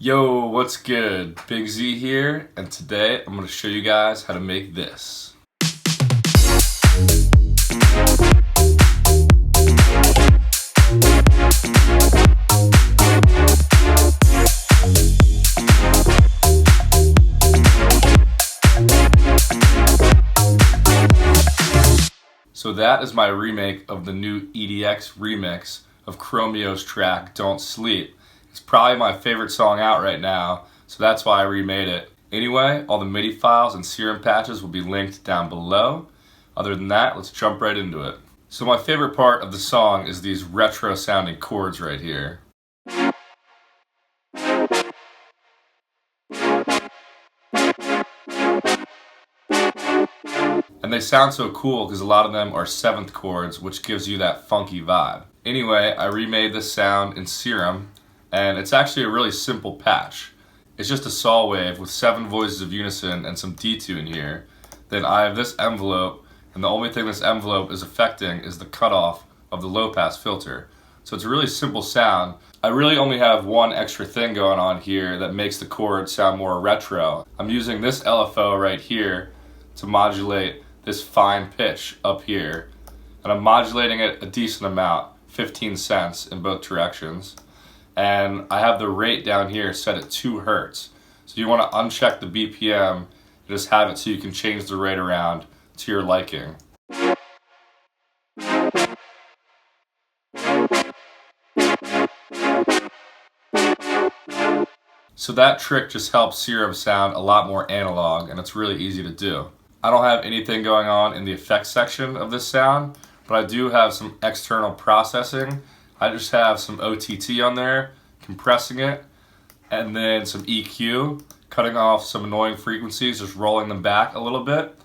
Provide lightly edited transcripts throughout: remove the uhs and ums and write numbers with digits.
Yo, what's good? Big Z here, and today I'm going to show you guys how to make this. So that is my remake of the new EDX remix of Chromeo's track, Don't Sleep. It's probably my favorite song out right now, so that's why I remade it. Anyway, all the MIDI files and serum patches will be linked down below. Other than that, let's jump right into it. So my favorite part of the song is these retro sounding chords right here. And they sound so cool because a lot of them are 7th chords, which gives you that funky vibe. Anyway, I remade this sound in Serum, and it's actually a really simple patch. It's just a saw wave with 7 voices of unison and some detune here. Then I have this envelope, and the only thing this envelope is affecting is the cutoff of the low pass filter. So it's a really simple sound. I really only have one extra thing going on here that makes the chord sound more retro. I'm using this LFO right here to modulate this fine pitch up here. And I'm modulating it a decent amount, 15 cents in both directions. And I have the rate down here set at 2 hertz. So you want to uncheck the BPM and just have it so you can change the rate around to your liking. So that trick just helps Serum sound a lot more analog, and it's really easy to do. I don't have anything going on in the effects section of this sound, but I do have some external processing. I just have some OTT on there, compressing it, and then some EQ, cutting off some annoying frequencies, just rolling them back a little bit.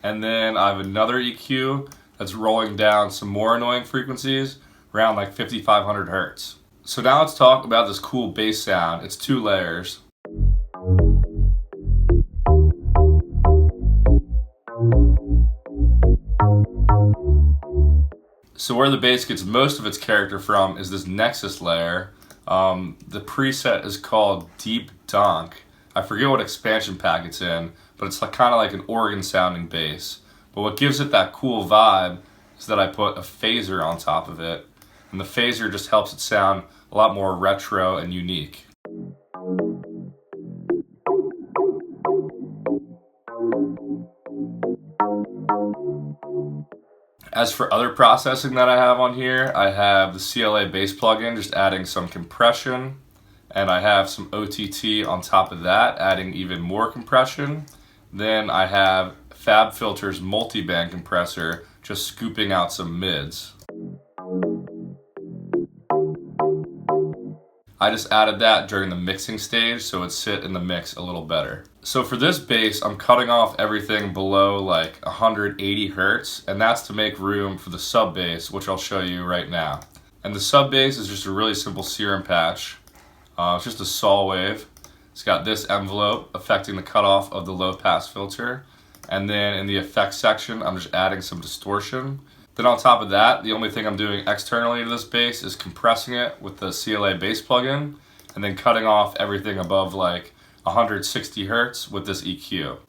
And then I have another EQ that's rolling down some more annoying frequencies, around like 5500 hertz. So now let's talk about this cool bass sound. It's 2 layers. So where the bass gets most of its character from is this Nexus layer. The preset is called Deep Donk. I forget what expansion pack it's in, but it's like, kind of like an organ sounding bass. But what gives it that cool vibe is that I put a phaser on top of it. And the phaser just helps it sound a lot more retro and unique. As for other processing that I have on here, I have the CLA bass plugin, just adding some compression, and I have some OTT on top of that, adding even more compression. Then I have FabFilter's multi-band compressor, just scooping out some mids. I just added that during the mixing stage so it'd sit in the mix a little better. So for this bass, I'm cutting off everything below like 180 hertz, and that's to make room for the sub bass, which I'll show you right now. And the sub bass is just a really simple Serum patch. It's just a saw wave. It's got this envelope affecting the cutoff of the low pass filter. And then in the effects section, I'm just adding some distortion. Then on top of that, the only thing I'm doing externally to this bass is compressing it with the CLA bass plugin, and then cutting off everything above like 160 hertz with this EQ.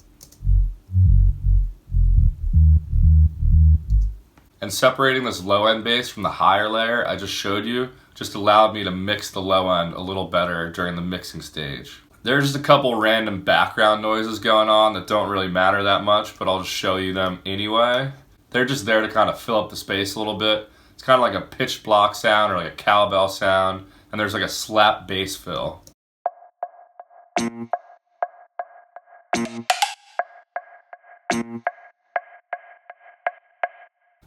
And separating this low end bass from the higher layer I just showed you just allowed me to mix the low end a little better during the mixing stage. There's just a couple random background noises going on that don't really matter that much, but I'll just show you them anyway. They're just there to kind of fill up the space a little bit. It's kind of like a pitch block sound or like a cowbell sound, and there's like a slap bass fill.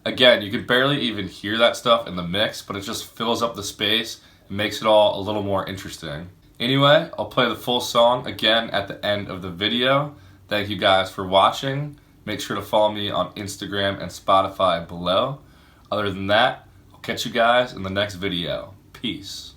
Again, you can barely even hear that stuff in the mix, but it just fills up the space and makes it all a little more interesting. Anyway, I'll play the full song again at the end of the video. Thank you guys for watching. Make sure to follow me on Instagram and Spotify below. Other than that, I'll catch you guys in the next video. Peace.